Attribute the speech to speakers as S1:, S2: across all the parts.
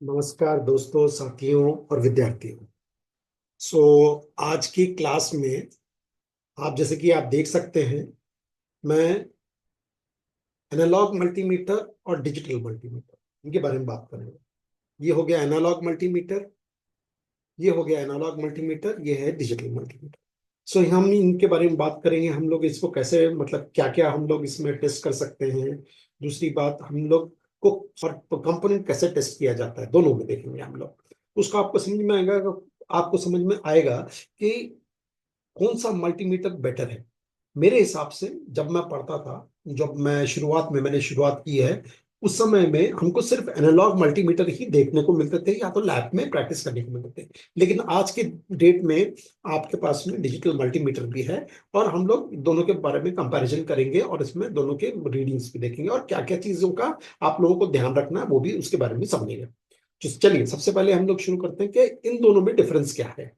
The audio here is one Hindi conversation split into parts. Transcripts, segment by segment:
S1: नमस्कार दोस्तों, साथियों और विद्यार्थियों। आज की क्लास में आप जैसे कि आप देख सकते हैं, मैं एनालॉग मल्टीमीटर और डिजिटल मल्टीमीटर इनके बारे में बात करूंगा। ये हो गया एनालॉग मल्टीमीटर, ये हो गया एनालॉग मल्टीमीटर, ये है डिजिटल मल्टीमीटर। हम इनके बारे में बात करेंगे। हम लोग इसको कैसे, मतलब क्या क्या हम लोग इसमें टेस्ट कर सकते हैं। दूसरी बात, हम लोग को और कंपोनेंट कैसे टेस्ट किया जाता है, दोनों में देखेंगे हम लोग। उसका आपको समझ में आएगा, आपको समझ में आएगा कि कौन सा मल्टीमीटर बेटर है। मेरे हिसाब से जब मैं पढ़ता था, जब मैं शुरुआत में मैंने शुरुआत की है, उस समय में हमको सिर्फ एनालॉग मल्टीमीटर ही देखने को मिलते थे या तो लैब में प्रैक्टिस करने को मिलते थे। लेकिन आज के डेट में आपके पास में डिजिटल मल्टीमीटर भी है, और हम लोग दोनों के बारे में कंपैरिजन करेंगे और इसमें दोनों के रीडिंग्स भी देखेंगे और क्या क्या चीजों का आप लोगों को ध्यान रखना है वो भी उसके बारे में समझेंगे। तो चलिए सबसे पहले हम लोग शुरू करते हैं कि इन दोनों में डिफरेंस क्या है।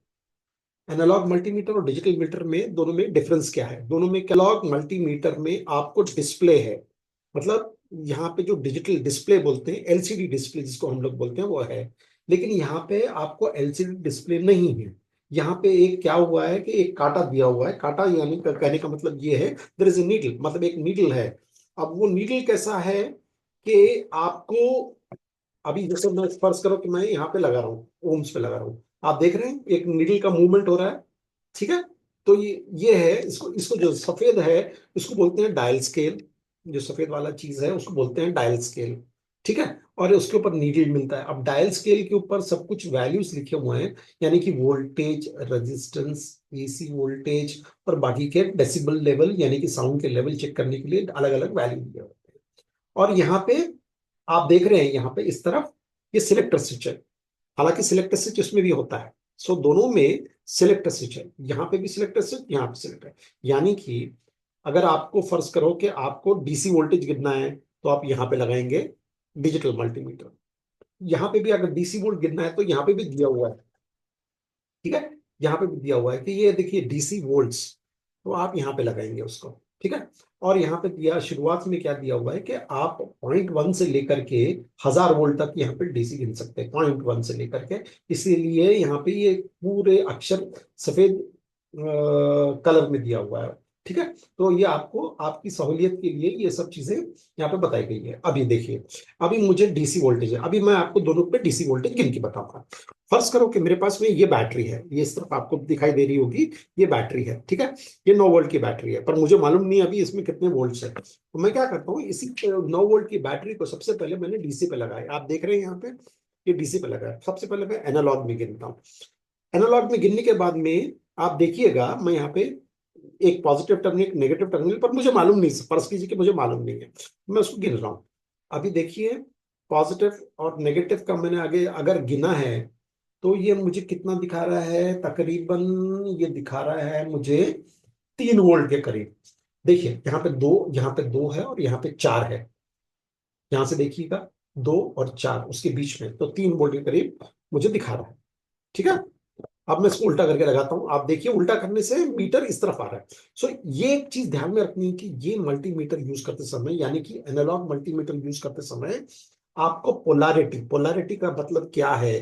S1: एनालॉग मल्टीमीटर और डिजिटल मीटर में, दोनों में डिफरेंस क्या है। दोनों में एनालॉग मल्टीमीटर में आपको डिस्प्ले है, मतलब यहाँ पे जो डिजिटल डिस्प्ले बोलते हैं, एलसीडी डिस्प्ले जिसको हम लोग बोलते हैं वो है। लेकिन यहाँ पे आपको एलसीडी डिस्प्ले नहीं है। यहाँ पे एक क्या हुआ है कि एक कांटा दिया हुआ है। कांटा यानी कहने का मतलब ये है, देयर इज ए नीडल, मतलब एक नीडल है। अब वो नीडल कैसा है कि आपको, अभी जैसे मैं फर्ज करो कि मैं यहाँ पे लगा रहा हूँ, ओम्स पे लगा रहा हूँ, आप देख रहे हैं एक नीडल का मूवमेंट हो रहा है। ठीक है। तो ये है, इसको इसको जो सफेद है उसको बोलते हैं डायल स्केल। जो सफेद वाला चीज है उसको बोलते हैं डायल स्केल। ठीक है। और उसके ऊपर नीडल मिलता है। अब डायल स्केल के ऊपर सब कुछ वैल्यूज लिखे हुए हैं, यानी कि वोल्टेज, रेजिस्टेंस, एसी वोल्टेज और बाकी के डेसिबल लेवल यानी कि साउंड के लेवल चेक करने के लिए अलग अलग वैल्यू दिए होते हैं। और यहाँ पे आप देख रहे हैं, यहाँ पे इस तरफ ये सिलेक्टर स्विच है। हालांकि सिलेक्टर स्विच इसमें भी होता है। दोनों में सिलेक्टर स्विच है, यहाँ पे भी सिलेक्टर स्विच, यहाँ पे सिलेक्टर। यानी कि अगर आपको फर्ज करो कि आपको डीसी वोल्टेज गिनना है, तो आप यहाँ पे लगाएंगे डिजिटल मल्टीमीटर। यहाँ पे भी अगर डीसी वोल्ट गिनना है तो यहाँ पे भी दिया हुआ है। ठीक है। यहाँ पे भी दिया हुआ है कि ये देखिए डीसी वोल्ट्स, तो आप यहाँ पे लगाएंगे उसको। ठीक है। और यहाँ पे दिया, शुरुआत में क्या दिया हुआ है कि आप 0.1 से लेकर के 1000 वोल्ट तक यहाँ पे डीसी गिन सकते हैं, 0.1 से लेकर के। इसीलिए यहाँ पे ये पूरे अक्षर सफेद कलर में दिया हुआ है। ठीक है। तो ये आपको आपकी सहूलियत के लिए ये सब चीजें यहाँ पे बताई गई है। अभी देखिए, अभी मुझे डीसी वोल्टेज है, अभी मैं आपको दोनों पे डीसी वोल्टेज गिन के बताऊंगा। फर्ज करो कि मेरे पास में ये बैटरी है, ये इस तरफ आपको दिखाई दे रही होगी, ये बैटरी है। ठीक है। ये 9 वोल्ट की बैटरी है, पर मुझे मालूम नहीं अभी इसमें कितने वोल्ट्स है। तो मैं क्या करता हूँ, इसी 9 वोल्ट की बैटरी को सबसे पहले मैंने डीसी पे लगाया। आप देख रहे हैं यहाँ पे, ये डीसी पे लगा है। सबसे पहले मैं एनालॉग में गिनता हूँ। एनालॉग में गिनने के बाद में आप देखिएगा, मैं यहाँ पे एक पॉजिटिव टर्मिनल, एक नेगेटिव टर्मिनल, पर मुझे मालूम नहीं, फर्ज कीजिए कि मुझे मालूम नहीं है, मैं उसको गिन रहा हूँ। अभी देखिए, पॉजिटिव और नेगेटिव का मैंने आगे अगर गिना है, तो ये मुझे कितना दिखा रहा है, तकरीबन ये दिखा रहा है मुझे 3 वोल्ट के करीब। देखिए यहाँ पे दो है और यहाँ पे 4 है। यहाँ से देखिएगा, 2 और 4 उसके बीच में, तो 3 वोल्ट के करीब मुझे दिखा रहा है। ठीक है। अब मैं इसको उल्टा करके लगाता हूं, आप देखिए उल्टा करने से मीटर इस तरफ आ रहा है। ये एक चीज ध्यान में रखनी है कि ये मल्टीमीटर यूज करते समय, यानी कि एनालॉग मल्टीमीटर यूज करते समय आपको पोलैरिटी, पोलैरिटी का मतलब क्या है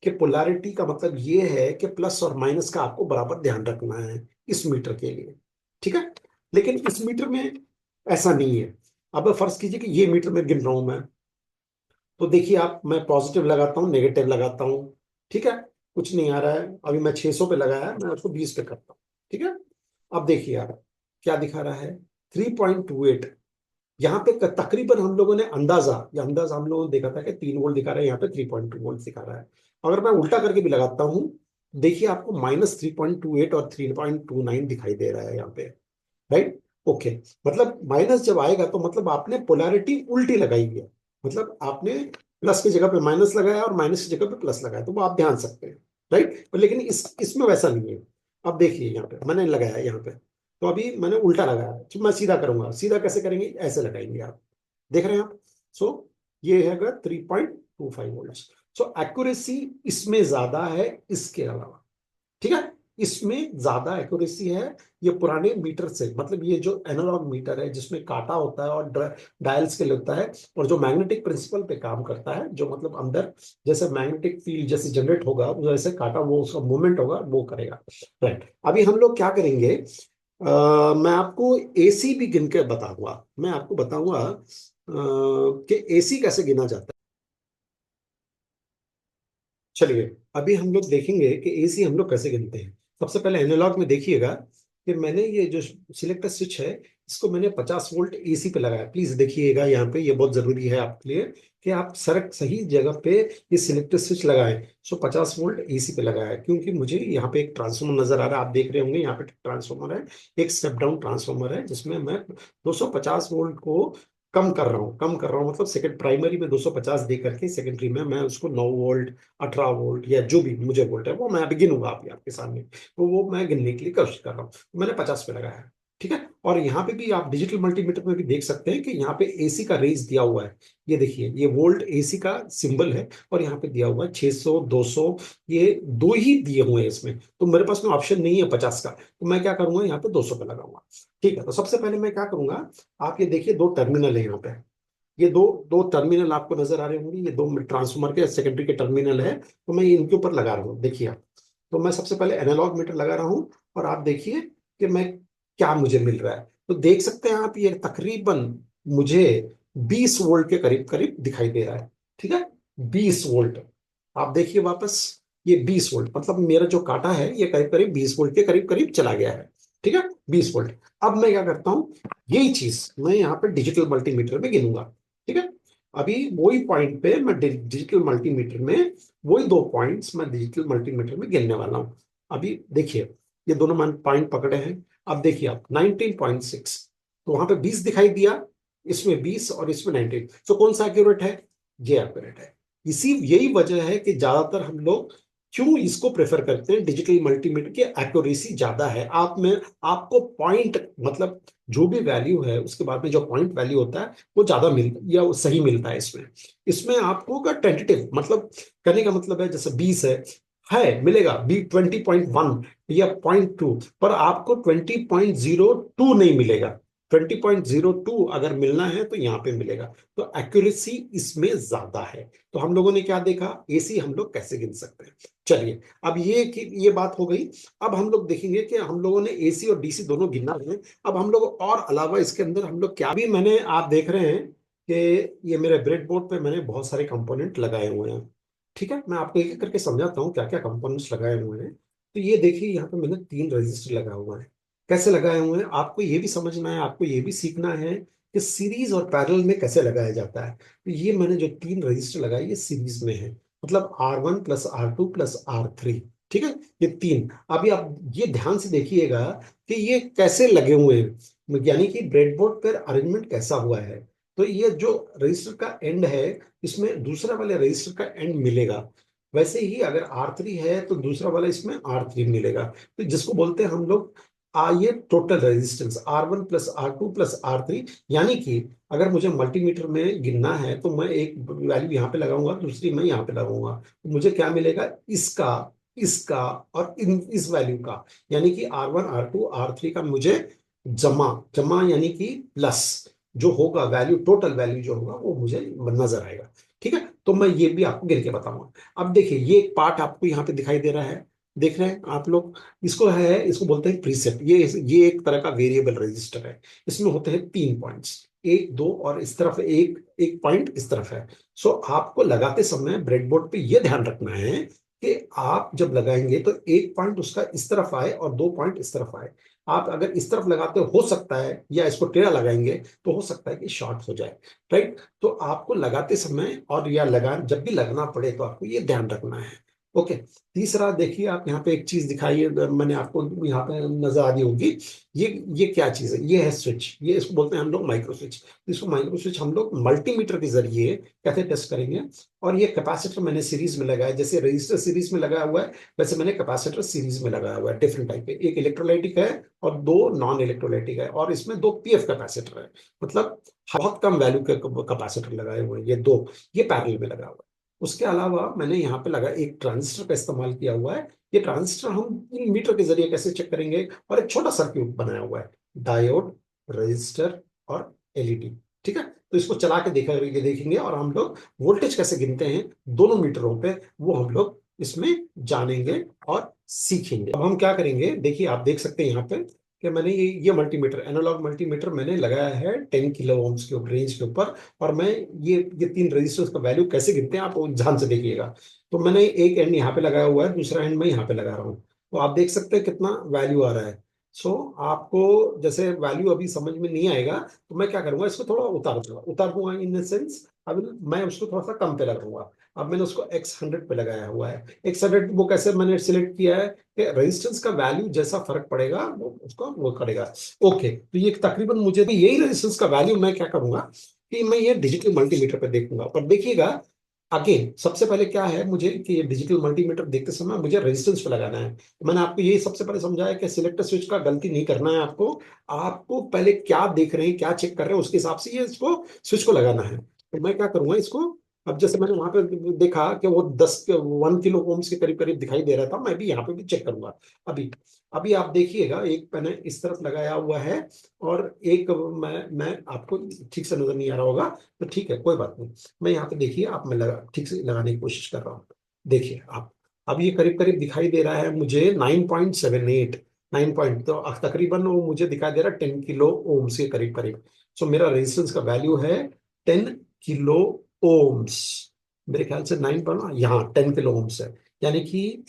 S1: कि पोलैरिटी का मतलब ये है कि प्लस और माइनस का आपको बराबर ध्यान रखना है इस मीटर के लिए। ठीक है। लेकिन इस मीटर में ऐसा नहीं है। अब फर्ज कीजिए कि ये मीटर में गिन रहा हूं मैं, तो देखिए आप, मैं पॉजिटिव लगाता हूँ, नेगेटिव लगाता हूँ। ठीक है। कुछ नहीं आ रहा है। अभी मैं 600 पे लगाया है, मैं उसको 20 पे करता हूँ। ठीक है। अब देखिए यार, क्या दिखा रहा है, 3.28। यहाँ पे तकरीबन हम लोगों ने अंदाजा, या अंदाजा हम लोगों ने देखा था कि 3 वोल्ट दिखा रहा है, यहाँ पे 3.2 वोल्ट दिखा रहा है। अगर मैं उल्टा करके भी लगाता हूँ, देखिए आपको -3.28 और 3.29 दिखाई दे रहा है यहाँ पे। राइट। ओके। मतलब माइनस जब आएगा तो मतलब आपने पोलैरिटी उल्टी लगाई है, मतलब आपने प्लस की जगह पे माइनस लगाया और माइनस की जगह पे प्लस लगाया, तो वो आप ध्यान सकते हैं। राइट। लेकिन इसमें वैसा नहीं है। अब देखिए यहाँ पे मैंने लगाया यहाँ पे, तो अभी मैंने उल्टा लगाया, तो मैं सीधा करूंगा। सीधा कैसे करेंगे, ऐसे लगाएंगे आप, देख रहे हैं आप। ये है 3.25 वोल्ट। एक्यूरेसी इसमें ज्यादा है इसके अलावा। ठीक है। इसमें ज्यादा एक्यूरेसी है। ये पुराने मीटर से, मतलब ये जो एनालॉग मीटर है जिसमें काटा होता है और डायल स्केल होता है, और जो मैग्नेटिक प्रिंसिपल पे काम करता है, जो मतलब अंदर जैसे मैग्नेटिक फील्ड जैसे जनरेट होगा वैसे काटा वो उसका मूवमेंट होगा वो करेगा। राइट, अभी हम लोग क्या करेंगे, मैं आपको एसी भी गिन के बताऊंगा। मैं आपको बताऊंगा कि एसी कैसे गिना जाता है। चलिए, अभी हम लोग देखेंगे कि एसी हम लोग कैसे गिनते हैं। सबसे पहले एनालॉग में देखिएगा कि मैंने ये जो सिलेक्टर स्विच है इसको मैंने 50 वोल्ट एसी पे लगाया। प्लीज देखिएगा यहाँ पे, ये बहुत जरूरी है आपके लिए कि आप सर सही जगह पे ये सिलेक्टर स्विच लगाएं। सो 50 वोल्ट एसी पे लगाया है, क्योंकि मुझे यहाँ पे एक ट्रांसफॉर्मर नजर आ रहा है, आप देख रहे होंगे यहाँ पे ट्रांसफॉर्मर है, एक स्टेप डाउन ट्रांसफॉर्मर है जिसमें मैं 250 वोल्ट को कम कर रहा हूँ मतलब सेकंड प्राइमरी में 250 दे करके सेकेंडरी में मैं उसको 9 वोल्ट, 18 वोल्ट या जो भी मुझे वोल्ट है वो मैं अभी गिनूंगा आप आपके सामने, तो वो मैं गिनने के लिए कोशिश कर रहा हूँ। तो मैंने 50 पे लगाया है। ठीक है, और यहाँ पे भी आप डिजिटल मल्टीमीटर में भी देख सकते हैं कि यहाँ पे एसी का रेंज दिया हुआ है। ये देखिए, ये वोल्ट एसी का सिंबल है और यहाँ पे दिया हुआ है 600, 200, ये दो ही दिए हुए हैं इसमें। तो मेरे पास में ऑप्शन नहीं है 50 का, तो मैं क्या करूंगा, यहाँ पे 200 पे लगाऊंगा। ठीक है, तो सबसे पहले मैं क्या करूंगा, आप ये देखिए दो टर्मिनल है यहाँ पे, ये दो दो टर्मिनल आपको नजर आ रहे होंगे, ये दो ट्रांसफार्मर के सेकेंडरी के टर्मिनल है, तो मैं इनके ऊपर लगा रहा हूँ। देखिए आप, तो मैं सबसे पहले एनालॉग मीटर लगा रहा हूँ और आप देखिए कि मैं क्या मुझे मिल रहा है। तो देख सकते हैं आप, ये तकरीबन मुझे 20 वोल्ट के करीब करीब दिखाई दे रहा है। ठीक है, 20 वोल्ट, आप देखिए वापस, ये 20 वोल्ट मतलब मेरा जो काटा है ये करीब करीब 20 वोल्ट के करीब करीब चला गया है। ठीक है, 20 वोल्ट। अब मैं क्या करता हूँ, यही चीज मैं यहाँ पे डिजिटल मल्टीमीटर में गिनूंगा। ठीक है, अभी वही पॉइंट पे मैं डिजिटल मल्टीमीटर में, वही दो पॉइंट्स मैं डिजिटल मल्टीमीटर में गिनने वाला हूँ। अभी देखिए, ये दोनों मैंने पॉइंट पकड़े हैं। अब देखिए आप 19.6, तो वहां पे 20 दिखाई दिया, इसमें 20 और इसमें 19, तो कौन सा एक्यूरेट है, ये एक्यूरेट है। इसी यही वजह है कि ज्यादातर हम लोग क्यों इसको प्रेफर करते हैं, डिजिटल मल्टीमीटर की एक्यूरेसी ज्यादा है। आप में आपको पॉइंट मतलब जो भी वैल्यू है उसके बाद में जो पॉइंट वैल्यू होता है वो ज्यादा मिल या वो सही मिलता है इसमें। इसमें आपको का टेंटेटिव मतलब करने का मतलब है, जैसे 20 है मिलेगा बी 20.1 या 0.2, पर आपको 20.02 नहीं मिलेगा। 20.02 अगर मिलना है तो यहाँ पे मिलेगा। तो एक्यूरेसी इसमें ज्यादा है। तो हम लोगों ने क्या देखा, एसी हम लोग कैसे गिन सकते हैं। चलिए, अब ये बात हो गई। अब हम लोग देखेंगे कि हम लोगों ने एसी और डीसी दोनों गिना है। अब हम लोग और अलावा इसके अंदर हम लोग क्या भी, मैंने आप देख रहे हैं कि ये मेरे ब्रेड बोर्ड पे मैंने बहुत सारे कंपोनेंट लगाए हुए हैं। ठीक है, मैं आपको एक एक करके समझाता हूँ क्या क्या कंपोनेंट्स लगाए हुए हैं। तो ये देखिए, यहाँ पे मैंने 3 रजिस्टर लगाए हुए हैं। कैसे लगाए हुए हैं आपको ये भी समझना है, आपको ये भी सीखना है कि सीरीज और पैरेलल में कैसे लगाया जाता है। तो ये मैंने जो 3 रजिस्टर लगाए ये सीरीज में है, मतलब R1 + R2 + R3। ठीक है, ये तीन। अभी आप ये ध्यान से देखिएगा कि ये कैसे लगे हुए हैं, यानी कि ब्रेडबोर्ड पर अरेंजमेंट कैसा हुआ है। तो ये जो रजिस्टर का एंड है इसमें दूसरा वाले रजिस्टर का एंड मिलेगा। वैसे ही अगर R3 है तो दूसरा वाला इसमें R3 मिलेगा। तो जिसको बोलते हैं हम लोग ये total resistance R1 + R2 + R3। यानी कि अगर मुझे मल्टीमीटर में गिनना है तो मैं एक वैल्यू यहाँ पे लगाऊंगा, दूसरी मैं यहाँ पे लगाऊंगा, तो मुझे क्या मिलेगा, इसका, इसका और इस वैल्यू का, यानी कि R1 R2 R3 का मुझे जमा जमा यानी कि प्लस जो होगा वैल्यू, टोटल वैल्यू जो होगा वो मुझे नजर आएगा। ठीक है, तो मैं ये भी आपको गिन के बताऊंगा। अब देखिए, ये एक पार्ट आपको यहाँ पे दिखाई दे रहा है, देख रहे हैं आप लोग, इसको बोलते हैं प्रीसेट। ये एक तरह का वेरिएबल रजिस्टर है। इसमें होते हैं 3 पॉइंट्स, एक दो, और इस तरफ एक एक पॉइंट इस तरफ है। सो आपको लगाते समय ब्रेडबोर्ड पे ये ध्यान रखना है कि आप जब लगाएंगे तो एक पॉइंट उसका इस तरफ आए और दो पॉइंट इस तरफ आए। आप अगर इस तरफ लगाते हो सकता है, या इसको टेढ़ा लगाएंगे तो हो सकता है कि शॉर्ट हो जाए। राइट, तो आपको लगाते समय और या लगा जब भी लगना पड़े तो आपको ये ध्यान रखना है। ओके, तीसरा देखिए, आप यहाँ पे एक चीज दिखाई है, मैंने आपको यहाँ पे नजर आ रही होगी। ये क्या चीज है, ये है स्विच, ये इसको बोलते हैं हम लोग माइक्रो स्विच। इसको माइक्रो स्विच हम लोग मल्टीमीटर के जरिए कैसे टेस्ट करेंगे। और ये कैपेसिटर मैंने सीरीज में लगाया, जैसे रजिस्टर सीरीज में लगाया हुआ है वैसे मैंने कैपेसिटर सीरीज में लगाया हुआ है। डिफरेंट टाइप के, एक इलेक्ट्रोलाइटिक है और दो नॉन इलेक्ट्रोलाइटिक है, और इसमें दो पीएफ कैपेसिटर है, मतलब बहुत कम वैल्यू के कैपेसिटर लगाए हुए हैं, ये दो, ये पैरेलल में लगा हुआ है। उसके अलावा मैंने यहाँ पे लगा एक ट्रांजिस्टर का इस्तेमाल किया हुआ है। ये ट्रांजिस्टर हम इन मीटर के जरिए कैसे चेक करेंगे, और एक छोटा सर्क्यूट बनाया हुआ है, डायोड, रजिस्टर और एलईडी। ठीक है, तो इसको चला के देखेंगे और हम लोग वोल्टेज कैसे गिनते हैं दोनों मीटरों पे, वो हम लोग इसमें जानेंगे और सीखेंगे। अब हम क्या करेंगे, देखिए आप देख सकते हैं यहाँ पे कि मैंने ये मल्टीमीटर, एनालॉग मल्टीमीटर मैंने लगाया है 10 किलो ओम्स के रेंज के ऊपर। और मैं ये तीन रेजिस्टेंस का वैल्यू कैसे गिनते हैं आप ध्यान से देखिएगा। तो मैंने एक एंड यहाँ पे लगाया हुआ है, दूसरा एंड मैं यहाँ पे लगा रहा हूँ, तो आप देख सकते हैं कितना वैल्यू आ रहा है। सो आपको जैसे वैल्यू अभी समझ में नहीं आएगा, तो मैं क्या करूंगा, इसको थोड़ा उतार दूंगा इन द सेंस, अब मैं उसको थोड़ा सा कम पे लगाऊंगा। अब मैंने उसको X100 पे लगाया हुआ है। X100 वो कैसे मैंने सिलेक्ट किया है कि रेजिस्टेंस का वैल्यू जैसा फर्क पड़ेगा वो उसको वो करेगा। ओके, तो ये तकरीबन मुझे भी यही रेजिस्टेंस का वैल्यू मैं क्या करूंगा कि मैं ये डिजिटल मल्टीमीटर पे देखूंगा। पर देखिएगा अगेन, सबसे पहले क्या है मुझे कि ये डिजिटल मल्टीमीटर देखते समय मुझे रेजिस्टेंस पे लगाना है। तो मैंने आपको यही सबसे पहले समझाया कि सिलेक्टर स्विच का गलती नहीं करना है आपको। आपको पहले क्या देख रहे हैं, क्या चेक कर रहे हैं, उसके हिसाब से ये इसको स्विच को लगाना है। तो मैं क्या करूंगा इसको, अब जैसे मैंने वहां पे देखा कि वो 1 किलो ओम्स के करीब करीब दिखाई दे रहा था, मैं भी यहाँ पे भी चेक करूंगा। अभी अभी आप देखिएगा, एक मैंने इस तरफ लगाया हुआ है और एक मैं आपको ठीक से नजर नहीं आ रहा होगा, तो ठीक है कोई बात नहीं। मैं यहाँ पे देखिए, आप मैं ठीक से लगाने की कोशिश कर रहा हूँ। देखिए आप, अब ये करीब करीब दिखाई दे रहा है मुझे 9.78, 9 पॉइंट, तो तकरीबन वो मुझे दिखाई दे रहा है 10 किलो ओम्स के करीब करीब। सो मेरा रेजिस्टेंस का वैल्यू है 10 किलो ओम्स। मेरे ख्याल से 9 पर यहाँ 10 किलो ओम्स है, यानी कि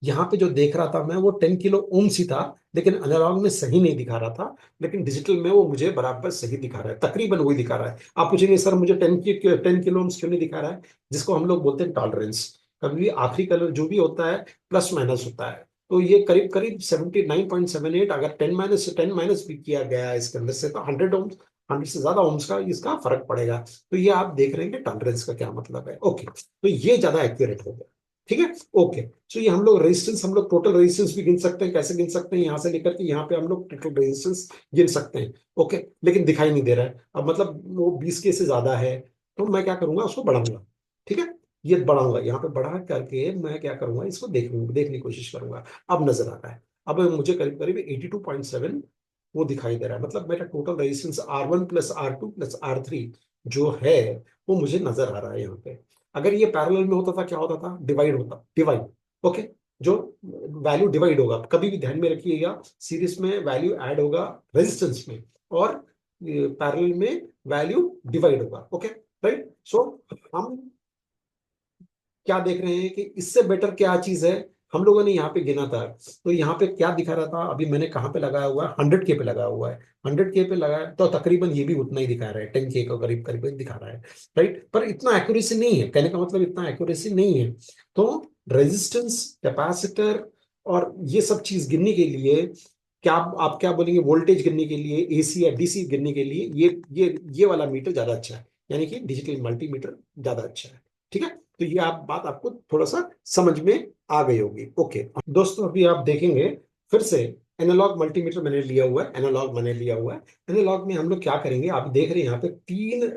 S1: यहाँ पे जो देख रहा था मैं वो 10 किलो ओम्स ही था, लेकिन एनालॉग में सही नहीं दिखा रहा था, लेकिन डिजिटल में वो मुझे बराबर सही दिखा रहा है, तकरीबन वही दिखा रहा है। आप पूछेंगे सर मुझे 10 किलो ओम्स क्यों नहीं दिखा रहा है, जिसको हम लोग बोलते हैं टॉलरेंस। कभी भी आखिरी कलर जो भी होता है प्लस माइनस होता है, तो ये करीब करीब 79.78, अगर 10 माइनस भी किया गया है इसके अंदर से, तो 100 ओम्स, 100 से ज्यादा ओम्स का इसका फर्क पड़ेगा। तो ये आप देख रहे हैं कि टॉलरेंस का क्या मतलब है। ओके, तो ये ज्यादा एक्यूरेट हो गया। ठीक है, ओके। तो ये हम लोग टोटल रेजिस्टेंस भी गिन सकते हैं, कैसे गिन सकते हैं, यहां से लेकर के यहाँ पे हम लोग टोटल रेजिस्टेंस गिन सकते हैं। ओके, लेकिन दिखाई नहीं दे रहा है अब, मतलब वो 20 के से ज्यादा है, तो मैं क्या करूंगा उसको बढ़ाऊंगा। ठीक है, ये बढ़ाऊंगा, यहाँ पे बढ़ा करके मैं क्या करूंगा इसको देखने की कोशिश करूंगा। अब नजर आ रहा है, अब मुझे करीब करीब 82.7 वो दिखाई दे रहा है, मतलब मेरा total resistance R1 + R2 + R3 जो है वो मुझे नजर आ रहा है यहाँ पे। अगर ये पैरेलल में होता था क्या होता था, डिवाइड। ओके, जो वैल्यू डिवाइड होगा, कभी भी ध्यान में रखिएगा, सीरीज में वैल्यू ऐड होगा रेजिस्टेंस में, और पैरेलल में वैल्यू डिवाइड होगा। Okay, right. सो हम क्या देख रहे हैं कि इससे बेटर क्या चीज है, हम लोगों ने यहाँ पे गिना था, तो यहाँ पे क्या दिखा रहा था, अभी मैंने कहाँ पे लगाया हुआ है, 100 के पे लगा हुआ है। 100 के पे लगाया तो तकरीबन ये भी उतना ही दिखा रहा है, 10 के का करीब करीब दिखा रहा है। राइट, पर इतना एक्यूरेसी नहीं है, कहने का मतलब इतना एक्यूरेसी नहीं है। तो रेजिस्टेंस, कैपेसिटर और ये सब चीज गिनने के लिए, क्या आप क्या बोलेंगे, वोल्टेज गिनने के लिए, एसी या डीसी गिनने के लिए ये वाला मीटर ज्यादा अच्छा है, यानी कि डिजिटल मल्टीमीटर ज्यादा अच्छा है। ठीक है, तो ये बात आपको थोड़ा सा समझ में आ गई होगी। ओके दोस्तों, अभी आप देखेंगे फिर से, एनालॉग मल्टीमीटर मैंने लिया हुआ है, एनालॉग मैंने लिया हुआ है। एनालॉग में हम लोग क्या करेंगे, आप देख रहे हैं यहाँ पे 3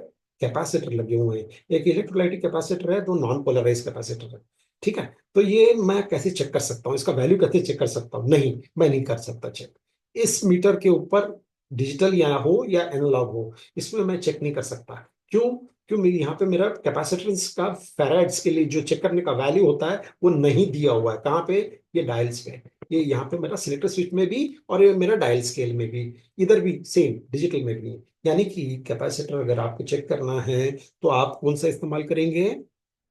S1: कैपेसिटर लगे हुए हैं, एक इलेक्ट्रोलाइटिक कैपेसिटर है, दो नॉन पोलराइज कैपेसिटर है। ठीक है, तो ये मैं कैसे चेक कर सकता हूँ, इसका वैल्यू कैसे चेक कर सकता हूँ, नहीं मैं नहीं कर सकता चेक इस मीटर के ऊपर, डिजिटल या हो या एनालॉग हो, इसमें मैं चेक नहीं कर सकता। क्यों? क्यों मेरी यहाँ पे मेरा कैपेसिटेंस का फेराड्स के लिए जो चेक करने का वैल्यू होता है वो नहीं दिया हुआ है, कहाँ पे, ये डायल्स पे। ये यहाँ पे मेरा सिलेक्टर स्विच में भी और ये मेरा डायल स्केल में भी, इधर भी सेम डिजिटल में भी। यानी कि कैपेसिटर अगर आपको चेक करना है तो आप कौन सा इस्तेमाल करेंगे,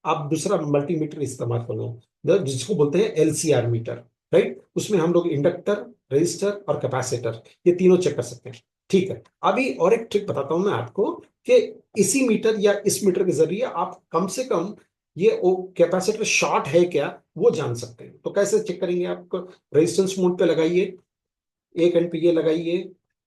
S1: आप दूसरा मल्टीमीटर इस्तेमाल करो, जिसको बोलते हैं एलसीआर मीटर। राइट, उसमें हम लोग इंडक्टर, रेजिस्टर और कैपेसिटर ये तीनों चेक कर सकते हैं। ठीक है, अभी और एक ट्रिक बताता हूं मैं आपको कि इसी मीटर या इस मीटर के जरिए आप कम से कम ये कैपेसिटर शॉर्ट है क्या वो जान सकते हैं। तो कैसे चेक करेंगे, आप रेजिस्टेंस मोड पे लगाइए, एक एंड पे ये लगाइए,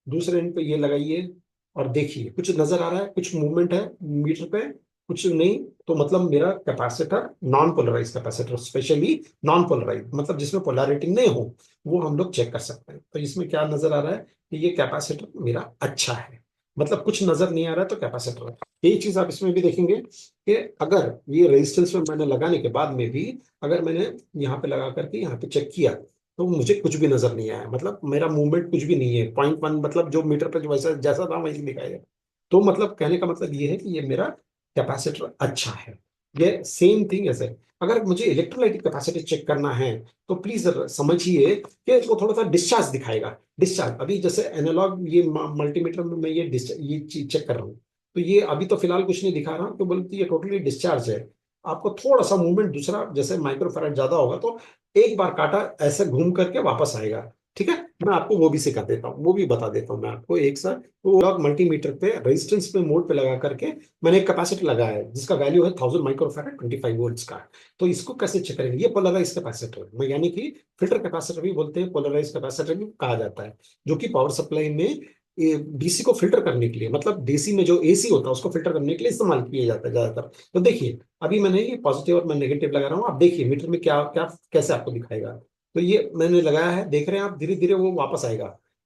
S1: दूसरे एंड पे ये लगाइए, और देखिए कुछ नजर आ रहा है, कुछ मूवमेंट है मीटर पे, कुछ नहीं, तो मतलब मेरा capacitor non polarise capacitor, specially non polarise मतलब जिसमें पोलैरिटी नहीं हो, वो हम लोग चेक कर सकते हैं। तो इसमें क्या नजर आ रहा है कि ये कैपेसिटर मेरा अच्छा है, मतलब कुछ नजर नहीं आ रहा है तो कैपेसिटर है। यही चीज आप इसमें भी देखेंगे कि अगर ये रेजिस्टेंस में मैंने लगाने के बाद में भी अगर मैंने यहाँ पे लगा करके यहाँ पे चेक किया तो मुझे कुछ भी नजर नहीं आया, मतलब मेरा मूवमेंट कुछ भी नहीं है। 0.1 मतलब जो मीटर पे जो वैसा जैसा था वैसे दिखाएगा। तो मतलब कहने का मतलब ये है कि ये मेरा कैपेसिटर अच्छा है। ये सेम थिंग ऐसे अगर मुझे इलेक्ट्रोलाइटिक कैपेसिटी चेक करना है तो प्लीज समझिए कि वो थोड़ा सा डिस्चार्ज दिखाएगा। डिस्चार्ज अभी जैसे एनालॉग ये मल्टीमीटर में मैं ये चीज चेक कर रहा हूँ तो ये अभी तो फिलहाल कुछ नहीं दिखा रहा तो बोलती ये टोटली डिस्चार्ज है। आपको थोड़ा सा मूवमेंट दूसरा जैसे माइक्रोफैराड ज्यादा होगा तो एक बार काटा ऐसे घूम करके वापस आएगा। ठीक है, मैं आपको वो भी सिखा देता हूँ, वो भी बता देता हूँ मैं आपको एक साथ। तो लॉग मल्टीमीटर पे रेजिस्टेंस पे मोड पे लगा करके मैंने एक कैपेसिटर लगाया है जिसका वैल्यू है 1000 माइक्रोफैराड 25 वोल्ट्स का। तो इसको कैसे चेक करेंगे? ये पोलराइज कैपेसिटर मैं यानी कि फिल्टर कैपेसिटर भी बोलते हैं, पोलराइज कैपेसिटर भी कहा जाता है, जो कि पावर सप्लाई में डीसी को फिल्टर करने के लिए, मतलब डीसी में जो एसी होता है उसको फिल्टर करने के लिए इस्तेमाल किया जाता है ज्यादातर। तो देखिए अभी मैंने ये पॉजिटिव और मैं नेगेटिव लगा रहा हूँ, आप देखिए मीटर में क्या क्या कैसे आपको दिखाएगा। तो ये मैंने लगाया है, देख रहे हैं आप, धीरे धीरे वो वापस आएगा।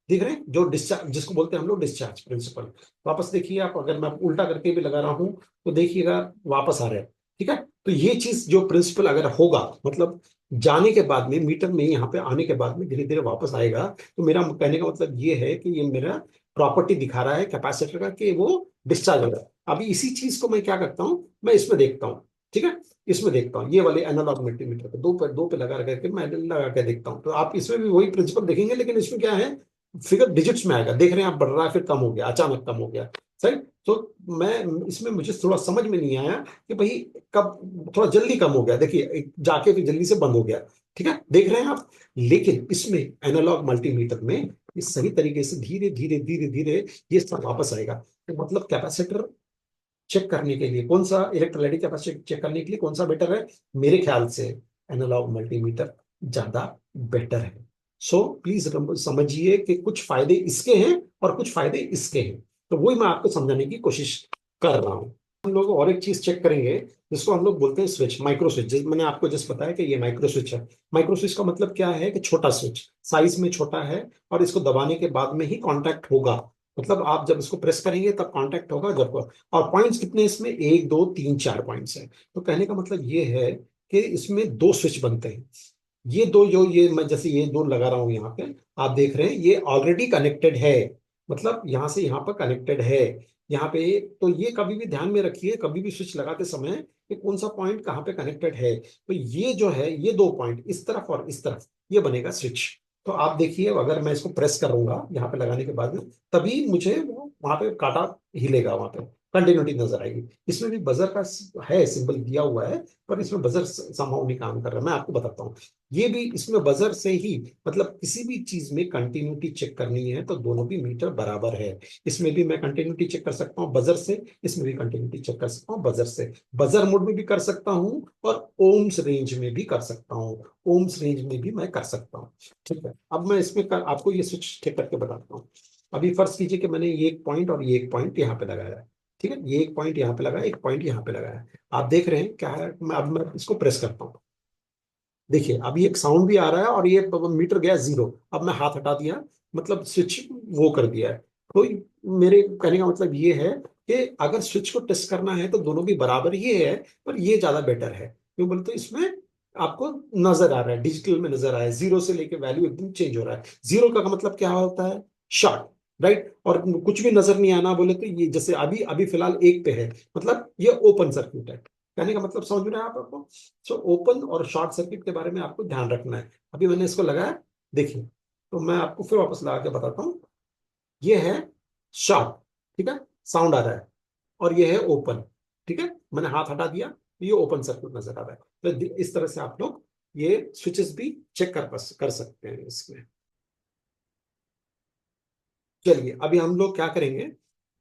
S1: देख रहे हैं जो डिस्चार्ज जिसको बोलते हैं हम लोग डिस्चार्ज प्रिंसिपल। वापस देखिए आप, अगर मैं उल्टा करके भी लगा रहा हूँ तो देखिएगा वापस आ रहा है। ठीक है, तो ये चीज जो प्रिंसिपल अगर होगा मतलब जाने के बाद में मीटर में यहाँ पे आने के बाद में धीरे धीरे वापस आएगा, तो मेरा कहने का मतलब ये है कि ये मेरा प्रॉपर्टी दिखा रहा है कैपेसिटर का कि वो डिस्चार्ज हो रहा है। अभी इसी चीज को मैं क्या करता हूँ, मैं इसमें देखता हूँ। ठीक है, इसमें देखता हूँ ये वाले एनालॉग मल्टीमीटर पे दो पे लगा करके मैं लगा के देखता हूँ, तो आप इसमें भी वही प्रिंसिपल देखेंगे, लेकिन इसमें क्या है, फिगर डिजिट्स में आएगा। देख रहे हैं आप, बढ़ रहा है फिर कम हो गया, अचानक कम हो गया। सही। तो मैं इसमें मुझे थोड़ा समझ में नहीं आया कि भाई कब थोड़ा जल्दी कम हो गया, देखिए जाके फिर जल्दी से बंद हो गया। ठीक है, देख रहे हैं आप। लेकिन इसमें एनालॉग मल्टीमीटर में ये सही तरीके से धीरे धीरे धीरे धीरे ये सब वापस आएगा। तो मतलब कैपेसिटर चेक करने के लिए कौन सा, इलेक्ट्रोलाइटिक कैपेसिटी चेक करने के लिए कौन सा बेटर है? मेरे ख्याल से एनालॉग मल्टीमीटर ज्यादा बेटर है। सो प्लीज समझिए कि कुछ फायदे इसके हैं और कुछ फायदे इसके हैं, तो वही मैं आपको समझाने की कोशिश कर रहा हूं। हम लोग और एक चीज चेक करेंगे जिसको हम लोग बोलते हैं स्विच, माइक्रो स्विच। जिस मैंने आपको जस्ट बताया कि ये माइक्रो स्विच है। माइक्रो स्विच का मतलब क्या है कि छोटा स्विच, साइज में छोटा है, और इसको दबाने के बाद में ही कांटेक्ट होगा। मतलब आप जब इसको प्रेस करेंगे तब कांटेक्ट होगा जब। और पॉइंट्स कितने इसमें, एक दो तीन चार पॉइंट्स हैं। तो कहने का मतलब ये है कि इसमें दो स्विच बनते हैं। ये दो जो ये मैं जैसे ये दो लगा रहा हूं यहाँ पे, आप देख रहे हैं ये ऑलरेडी कनेक्टेड है, मतलब यहाँ से यहाँ पर कनेक्टेड है। यहाँ पे तो ये कभी भी ध्यान में रखिए, कभी भी स्विच लगाते समय कि कौन सा पॉइंट कहाँ पे कनेक्टेड है। तो ये जो है ये दो पॉइंट इस तरफ और इस तरफ, ये बनेगा स्विच। तो आप देखिए अगर मैं इसको प्रेस करूंगा यहाँ पे लगाने के बाद में, तभी मुझे वो वहां पे काटा हिलेगा, वहां पे कंटिन्यूटी नजर आएगी। इसमें भी बजर का है सिंबल दिया हुआ है, पर इसमें बजर संभव नहीं काम कर रहा है। मैं आपको बताता हूँ, ये भी इसमें बजर से ही, मतलब किसी भी चीज में कंटिन्यूटी चेक करनी है तो दोनों भी मीटर बराबर है। इसमें भी मैं कंटिन्यूटी चेक कर सकता हूँ बजर से, इसमें भी कंटिन्यूटी चेक कर सकता हूँ बजर से। बजर मोड में भी कर सकता हूँ और ओम्स रेंज में भी कर सकता हूँ, ओम्स रेंज में भी मैं कर सकता हूँ। ठीक है, अब मैं इसमें आपको ये स्विच ठीक करके बताता हूँ। अभी फर्ज कीजिए कि मैंने ये एक पॉइंट और ये एक पॉइंट यहाँ पे लगाया है। ठीक है, ये एक पॉइंट यहाँ पे लगाया, एक पॉइंट यहाँ पे लगाया। आप देख रहे हैं क्या है, अब मैं इसको प्रेस करता हूँ। देखिए अभी एक साउंड भी आ रहा है और ये मीटर गया जीरो। अब मैं हाथ हटा दिया, मतलब स्विच वो कर दिया है। तो मेरे कहने का मतलब ये है कि अगर स्विच को टेस्ट करना है तो दोनों भी बराबर ही है, पर ये ज्यादा बेटर है। क्यों बोलते तो इसमें आपको नजर आ रहा है, डिजिटल में नजर आ रहा है, जीरो से लेके वैल्यू एकदम चेंज हो रहा है। जीरो का मतलब क्या होता है, शॉर्ट, राइट। और कुछ भी नजर नहीं आना बोले तो ये जैसे अभी अभी फिलहाल एक पे है, मतलब ये ओपन सर्किट है। कहने का मतलब समझ रहे हैं आप आपको? सो ओपन और शॉर्ट सर्किट के बारे में आपको ध्यान रखना है। अभी मैंने इसको लगाया, देखिए, तो मैं आपको फिर वापस लगा के बताता हूँ। ये है शॉर्ट, ठीक है, साउंड आ रहा है, और ये है ओपन। ठीक है, मैंने हाथ हटा दिया तो ये ओपन सर्किट नजर आ रहा है। तो इस तरह से आप लोग ये स्विचेस भी चेक कर सकते हैं इसमें। चलिए अभी हम लोग क्या करेंगे,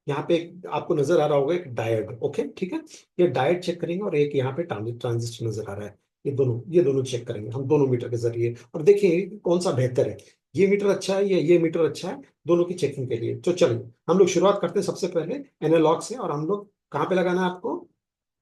S1: यहाँ पे आपको नजर आ रहा होगा एक डायोड, ओके ठीक है। ये डायोड चेक करेंगे और एक यहाँ पे ट्रांजिस्टर नजर आ रहा है। ये दोनों चेक करेंगे हम दोनों मीटर के जरिए, और देखिए कौन सा बेहतर है, ये मीटर अच्छा है या ये मीटर अच्छा है, दोनों की चेकिंग के लिए। तो चलिए हम लोग शुरुआत करते हैं सबसे पहले एनालॉग से, और हम लोग कहाँ पे लगाना है आपको,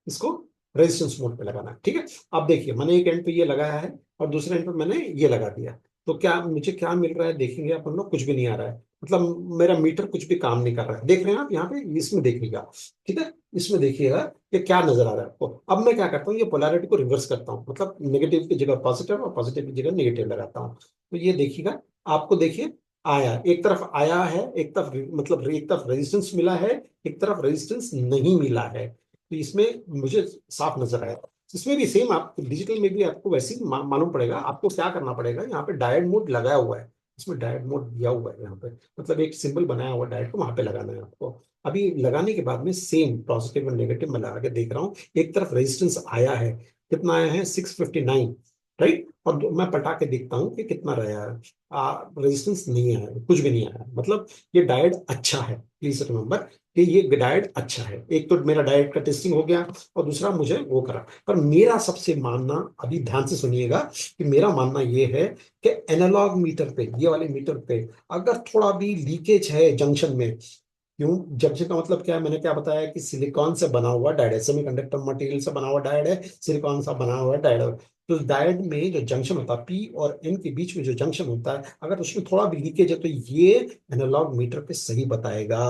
S1: इसको रेजिस्टेंस मोड पे लगाना है। ठीक है, अब देखिए मैंने एक एंड पे ये लगाया है और दूसरे एंड पे मैंने ये लगा दिया। तो क्या मुझे क्या मिल रहा है देखेंगे अपन लोग, कुछ भी नहीं आ रहा है। मतलब मेरा मीटर कुछ भी काम नहीं कर रहा है। देख रहे हैं आप यहाँ पे, इसमें देखिएगा, ठीक है, इसमें देखिएगा कि क्या नजर आ रहा है आपको। अब मैं क्या करता हूँ, ये पोलैरिटी को रिवर्स करता हूँ, मतलब नेगेटिव की जगह पॉजिटिव और पॉजिटिव की जगह नेगेटिव लगाता हूँ। तो ये देखिएगा, आपको देखिए आया, एक तरफ आया है, एक तरफ मतलब एक तरफ रेजिस्टेंस मिला है, एक तरफ रेजिस्टेंस नहीं मिला है। तो इसमें मुझे साफ नजर आया। इसमें भी सेम, आप डिजिटल में भी आपको वैसे ही मालूम पड़ेगा। आपको क्या करना पड़ेगा, यहाँ पे डायोड मोड लगाया हुआ है, इसमें डायोड मोड दिया हुआ है यहाँ पे, मतलब एक सिंबल बनाया हुआ डायोड को वहां पे लगाना है आपको। अभी लगाने के बाद में सेम पॉजिटिव और नेगेटिव में लगा के देख रहा हूँ। एक तरफ रेजिस्टेंस आया है, कितना आया है, 659, राइट। और मैं पलटा के देखता हूँ कि कितना रहा है, रेजिस्टेंस नहीं आया, कुछ भी नहीं आया, मतलब ये डायोड अच्छा है। प्लीज रिमेंबर कि ये डायोड अच्छा है। एक तो मेरा डायोड का टेस्टिंग हो गया, और दूसरा मुझे वो करा। पर मेरा सबसे मानना, अभी ध्यान से सुनिएगा, कि मेरा मानना ये है कि एनालॉग मीटर पे, ये वाले मीटर पे अगर थोड़ा भी लीकेज है जंक्शन में, क्यों, जंक्शन का मतलब क्या है, मैंने क्या बताया कि सिलिकॉन से बना हुआ डायोड है, सेमीकंडक्टर मटेरियल से बना हुआ डायोड है, सिलिकॉन से बना हुआ डायोड है। तो डायोड में जो जंक्शन होता है, पी और एन के बीच में जो जंक्शन होता है, अगर उसमें थोड़ा भी लीकेज है तो ये एनालॉग मीटर पे सही बताएगा।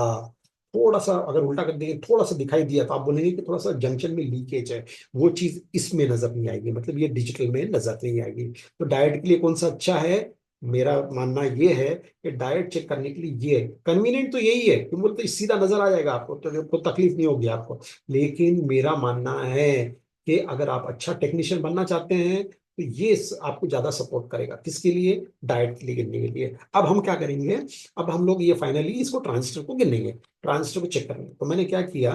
S1: थोड़ा सा अगर उल्टा कर देंगे, थोड़ा सा दिखाई दिया, तो आप बोलेंगे कि थोड़ा सा जंक्शन में लीकेज है। वो चीज इसमें नजर नहीं आएगी, मतलब ये डिजिटल में नजर नहीं आएगी। तो डायोड के लिए कौन सा अच्छा है, मेरा मानना ये है कि डायोड चेक करने के लिए ये कन्वीनियंट तो यही है, क्यों बोलते सीधा नजर आ जाएगा आपको, तो कोई तकलीफ नहीं होगी आपको। लेकिन मेरा मानना है कि अगर आप अच्छा टेक्नीशियन बनना चाहते हैं तो ये आपको ज्यादा सपोर्ट करेगा, किसके लिए, डायोड के लिए, गिनने के लिए। अब हम क्या करेंगे, अब हम लोग ये फाइनली इसको ट्रांजिस्टर को गिनेंगे, ट्रांजिस्टर को चेक करेंगे। तो मैंने क्या किया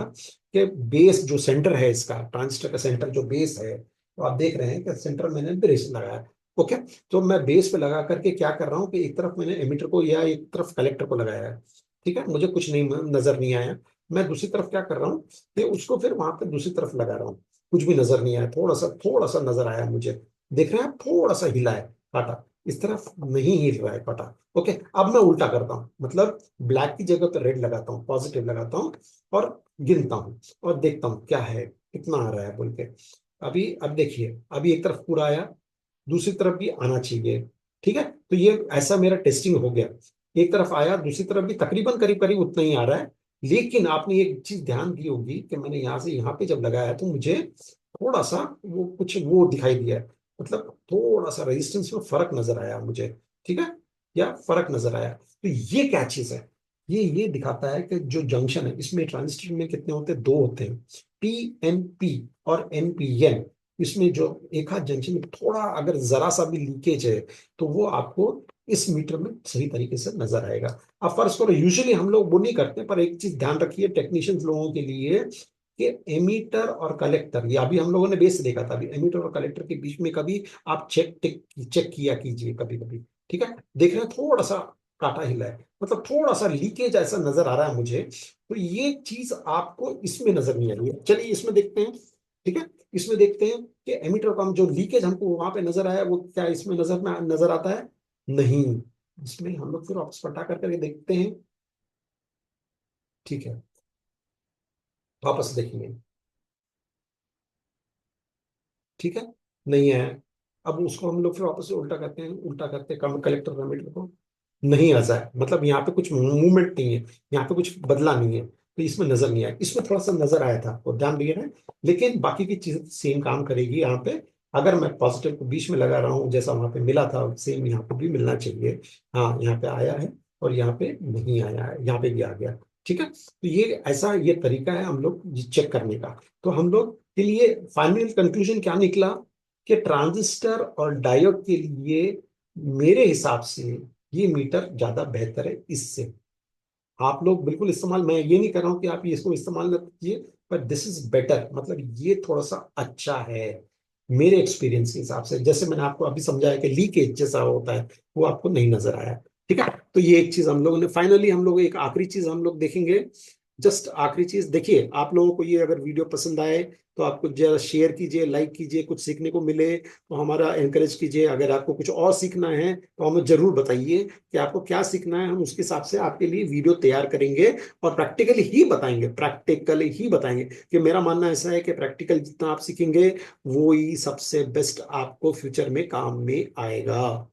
S1: कि बेस जो सेंटर है इसका, ट्रांजिस्टर का सेंटर जो बेस है, तो आप देख रहे हैं कि सेंटर मैंने बेस लगाया। ओके, तो मैं बेस पे लगा करके क्या कर रहा हूँ कि एक तरफ मैंने एमीटर को या एक तरफ कलेक्टर को लगाया है, ठीक है, मुझे कुछ नहीं नजर नहीं आया। मैं दूसरी तरफ क्या कर रहा हूँ कि उसको फिर वहां पे दूसरी तरफ लगा रहा हूँ, कुछ भी नजर नहीं आया, थोड़ा सा नजर आया मुझे। देख रहे हैं आप, थोड़ा सा हिला है काटा, इस तरफ नहीं हिल रहा है काटा। ओके, अब मैं उल्टा करता हूँ, मतलब ब्लैक की जगह पर रेड लगाता हूँ, पॉजिटिव लगाता हूँ, और गिनता हूँ और देखता हूँ क्या है, कितना आ रहा है बोल के। अभी अब देखिए, अभी एक तरफ पूरा आया, दूसरी तरफ भी आना चाहिए, ठीक है। तो ये ऐसा मेरा टेस्टिंग हो गया, एक तरफ आया, दूसरी तरफ भी तकरीबन करीब करीब उतना ही आ रहा है। लेकिन आपने एक चीज ध्यान दी होगी कि मैंने यहां से यहाँ पे जब लगाया तो मुझे थोड़ा सा वो कुछ वो दिखाई दिया है, मतलब थोड़ा सा रेजिस्टेंस में फर्क नजर आया मुझे, ठीक है, या फर्क नजर आया। तो ये क्या चीज है, ये दिखाता है कि जो जंक्शन है इसमें, ट्रांजिस्टर में कितने होते हैं, दो होते हैं, पी एन पी और एन पी एन। इसमें जो एक आध जंक्शन में थोड़ा अगर जरा सा भी लीकेज है, तो वो आपको इस मीटर में सही तरीके से नजर आएगा। अब फर्ज करो, यूजुअली हम लोग वो नहीं करते, पर एक चीज ध्यान रखिए टेक्नीशियंस लोगों के लिए, कि एमीटर और कलेक्टर, या अभी हम लोगों ने बेस से देखा था, अभी एमीटर और कलेक्टर के बीच में कभी आप चेक किया कीजिए कभी कभी, ठीक है। देख रहे हैं थोड़ा सा काटा हिला है, मतलब थोड़ा सा लीकेज ऐसा नजर आ रहा है मुझे। तो ये चीज आपको इसमें नजर नहीं आ रही है। चलिए इसमें देखते हैं, ठीक है, इसमें देखते हैं कि एमीटर का जो लीकेज हमको वहां पे नजर आया, वो क्या इसमें नजर आता है, नहीं। इसमें हम लोग फिर वापस पलटा करके देखते हैं, ठीक है, वापस देखेंगे, ठीक है, नहीं है। अब उसको हम लोग फिर वापस से उल्टा करते हैं, उल्टा करते कम कलेक्टर पैरामीटर को, नहीं आता है, मतलब यहाँ पे कुछ मूवमेंट नहीं है, यहाँ पे कुछ बदला नहीं है, तो इसमें नजर नहीं आया। इसमें थोड़ा सा नजर आया था, वो ध्यान दिए ना। लेकिन बाकी की चीज सेम काम करेगी यहाँ पे। अगर मैं पॉजिटिव को बीच में लगा रहा हूँ, जैसा वहां पे मिला था सेम यहाँ पे भी मिलना चाहिए। हाँ, यहाँ पे आया है, और यहाँ पे नहीं आया है, यहाँ पे भी आ गया, ठीक है। तो ये ऐसा ये तरीका है हम लोग चेक करने का। तो हम लोग के लिए फाइनल कंक्लूजन क्या निकला, कि ट्रांजिस्टर और डायोड के लिए मेरे हिसाब से ये मीटर ज्यादा बेहतर है इससे। आप लोग बिल्कुल इस्तेमाल, मैं ये नहीं कर रहा हूं कि आप इसको इस्तेमाल न कीजिए, पर दिस इज बेटर, मतलब ये थोड़ा सा अच्छा है मेरे एक्सपीरियंस के हिसाब से। जैसे मैंने आपको अभी समझाया कि लीकेज जैसा होता है, वो आपको नहीं नजर आया, ठीक है। तो ये एक चीज हम लोगों ने फाइनली, हम लोग एक आखिरी चीज हम लोग देखेंगे, जस्ट आखिरी चीज देखिए। आप लोगों को ये अगर वीडियो पसंद आए तो आपको जरा शेयर कीजिए, लाइक कीजिए, कुछ सीखने को मिले तो हमारा एनकरेज कीजिए। अगर आपको कुछ और सीखना है तो हमें जरूर बताइए कि आपको क्या सीखना है, हम उसके हिसाब से आपके लिए वीडियो तैयार करेंगे, और प्रैक्टिकली ही बताएंगे कि मेरा मानना ऐसा है कि प्रैक्टिकल जितना आप सीखेंगे, वो ही सबसे बेस्ट आपको फ्यूचर में काम में आएगा।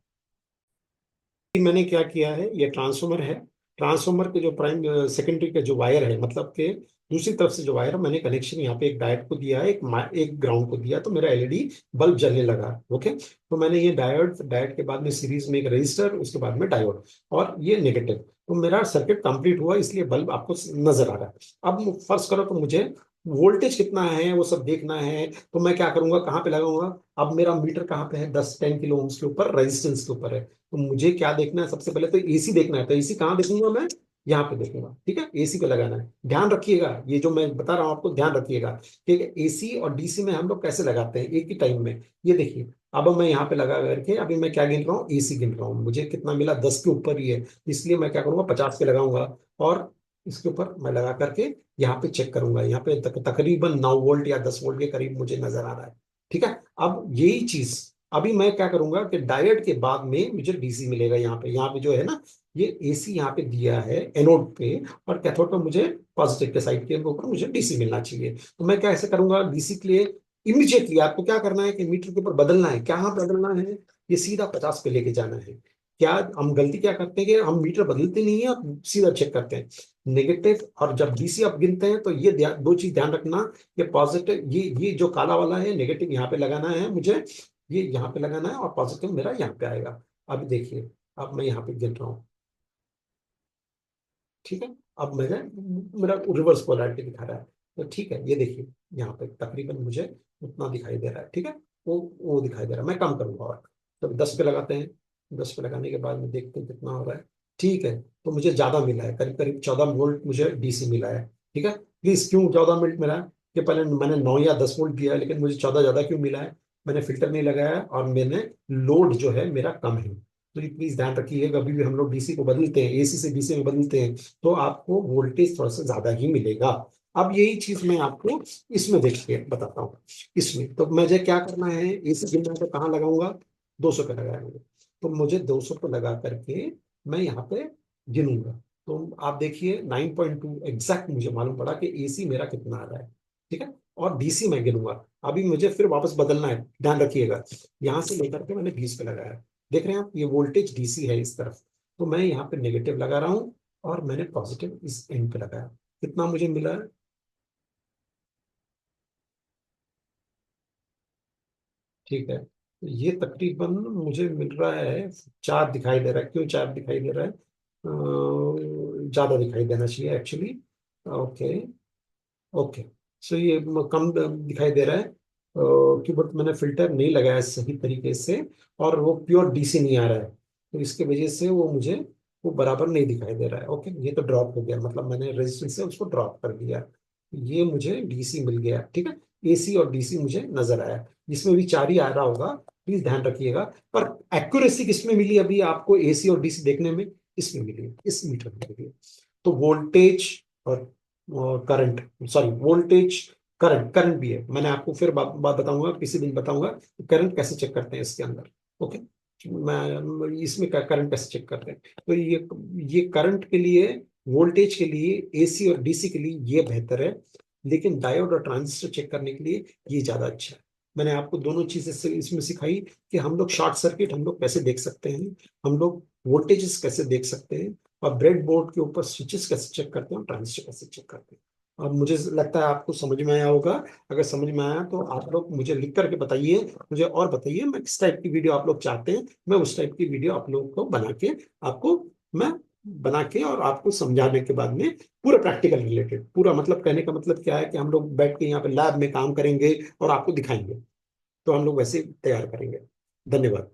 S1: मैंने क्या किया है, ये ट्रांसफॉर्मर है, ट्रांसफार्मर के जो प्राइम सेकेंडरी का जो वायर है, मतलब के दूसरी तरफ से जो वायर है, मैंने कनेक्शन यहाँ पे एक डायोड को दिया है, एक ग्राउंड को दिया, तो मेरा एलईडी बल्ब जलने लगा। ओके, तो मैंने ये डायोड डायोड के बाद में सीरीज में एक रजिस्टर, उसके बाद में डायोड, और ये नेगेटिव, तो मेरा सर्किट कंप्लीट हुआ, इसलिए बल्ब आपको नजर आ रहा है। अब फर्स्ट करो तो मुझे वोल्टेज कितना है वो सब देखना है, तो मैं क्या करूंगा, कहाँ पे लगाऊंगा। अब मेरा मीटर कहाँ पे है, 10-10 किलो ओम्स के ऊपर रेजिस्टेंस के ऊपर है, तो मुझे क्या देखना है, सबसे पहले तो एसी देखना है। तो एसी कहाँ देखूंगा मैं, यहाँ पे देखूंगा। ठीक है, एसी पे लगाना है। ध्यान रखिएगा, ये जो मैं बता रहा हूँ आपको ध्यान रखिएगा। ठीक है, एसी और डीसी में हम लोग कैसे लगाते हैं एक ही टाइम में, ये देखिए। अब मैं यहाँ पे लगा करके अभी मैं क्या गिन रहा हूँ, एसी गिन रहा हूँ, मुझे कितना मिला, 10 के ऊपर ही है, इसलिए मैं क्या करूंगा, 50 पे लगाऊंगा, और इसके ऊपर मैं लगा करके यहाँ पे चेक करूंगा। यहाँ पे तकरीबन 9 वोल्ट या 10 वोल्ट के करीब मुझे नजर आ रहा है। ठीक है, अब यही चीज अभी मैं क्या करूंगा कि डायोड के बाद में मुझे डीसी मिलेगा। यहाँ पे जो है ना, ये एसी यहाँ पे दिया है एनोड पे, और कैथोड पे मुझे पॉजिटिव के साइड के ऊपर मुझे डीसी मिलना चाहिए। तो मैं कैसे करूंगा डीसी के लिए, इमीडिएटली आपको क्या करना है कि मीटर के ऊपर बदलना है। क्या हाँ बदलना है, ये सीधा 50 पे लेके जाना है। क्या हम गलती क्या करते हैं कि हम मीटर बदलते नहीं है, और सीधा चेक करते हैं नेगेटिव। और जब डीसी आप गिनते हैं तो ये दो चीज ध्यान रखना, ये पॉजिटिव, ये जो काला वाला है नेगेटिव यहाँ पे लगाना है मुझे, ये यहाँ पे लगाना है, और पॉजिटिव मेरा यहाँ पे आएगा। अब देखिए, अब मैं यहाँ पे गिन रहा हूँ। ठीक है, अब मेरा रिवर्स पोलैरिटी दिखा रहा है। तो ठीक है, ये देखिए, यहाँ पे तकरीबन मुझे उतना दिखाई दे रहा है। ठीक है, वो दिखाई दे रहा है, मैं कम करूंगा और। तो 10 पे लगाते हैं, 10 पे लगाने के बाद में देखते हैं कितना हो रहा है। ठीक है, तो मुझे ज्यादा मिला है, करीब करीब 14 वोल्ट मुझे डीसी मिला है। ठीक है, प्लीज क्यों 14 वोल्ट मिला है, कि पहले मैंने 9 या 10 वोल्ट दिया है, लेकिन मुझे 14 ज्यादा क्यों मिला है, मैंने फिल्टर नहीं लगाया, और मैंने लोड जो है मेरा कम है। तो ये प्लीज ध्यान रखिए, कभी भी हम लोग डीसी को बदलते हैं, एसी से डीसी में बदलते हैं, तो आपको वोल्टेज थोड़ा सा ज्यादा ही मिलेगा। अब यही चीज मैं आपको इसमें देख के बताता हूँ। इसमें तो मुझे क्या करना है, एसी गिनना है तो कहाँ लगाऊंगा, 200 पे लगाएंगे। तो मुझे 200 पे लगा करके मैं यहाँ पे गिनूंगा। तो आप देखिए 9.2 एग्जैक्ट मुझे मालूम पड़ा कि एसी मेरा कितना आ रहा है। ठीक है, और डीसी मैं गिनूंगा। अभी मुझे फिर वापस बदलना है, ध्यान रखिएगा। यहाँ से लेकर के मैंने 20 पे लगाया, देख रहे हैं आप, ये वोल्टेज डीसी है इस तरफ, तो मैं यहाँ पे नेगेटिव लगा रहा हूँ, और मैंने पॉजिटिव इस एंड पे लगाया। कितना मुझे मिला है, ठीक है, तो ये तकरीबन मुझे मिल रहा है 4 दिखाई दे रहा है। क्यों 4 दिखाई दे रहा है, ज्यादा दिखाई देना चाहिए एक्चुअली। ओके, ओके, सो ये कम दिखाई दे रहा है, क्योंकि मैंने फिल्टर नहीं लगाया सही तरीके से, और वो प्योर डीसी नहीं आ रहा है, तो इसके वजह से वो मुझे वो बराबर नहीं दिखाई दे रहा है। ओके, ये तो ड्रॉप हो गया, मतलब मैंने रेजिस्टेंस से उसको ड्रॉप कर दिया, ये मुझे डीसी मिल गया। ठीक है, एसी और डीसी मुझे नजर आया, जिसमें भी 4 ही आ रहा होगा, प्लीज ध्यान रखिएगा। पर एक्यूरेसी किसमें मिली अभी आपको एसी और डीसी देखने में, इसमें मिली, इस मीटर में मिली। तो वोल्टेज और current, sorry voltage, current, current भी है, मैंने आपको फिर बात बताऊंगा, किसी दिन बताऊंगा करंट कैसे चेक करते हैं इसके अंदर। ओके, मैं इसमें करंट कैसे चेक करते हैं। तो ये करंट के लिए, वोल्टेज के लिए, एसी और डीसी के लिए ये बेहतर है, लेकिन डायोड और ट्रांजिस्टर चेक करने के लिए ये ज्यादा अच्छा है। मैंने आपको दोनों चीजें इसमें सिखाई, कि हम लोग शॉर्ट सर्किट हम लोग कैसे देख सकते हैं, हम लोग वोल्टेजेस कैसे देख सकते हैं, और ब्रेड बोर्ड के ऊपर स्विचेस कैसे चेक करते हैं, और ट्रांजिस्टर कैसे चेक करते हैं। और मुझे लगता है आपको समझ में आया होगा। अगर समझ में आया तो आप लोग मुझे लिख करके बताइए, मुझे और बताइए, मैं किस टाइप की वीडियो आप लोग चाहते हैं, मैं उस टाइप की वीडियो आप लोग को बना के आपको, मैं बना के और आपको समझाने के बाद में पूरा प्रैक्टिकल रिलेटेड, पूरा मतलब कहने का मतलब क्या है कि हम लोग बैठ के यहाँ पे लैब में काम करेंगे और आपको दिखाएंगे, तो हम लोग वैसे तैयार करेंगे। धन्यवाद।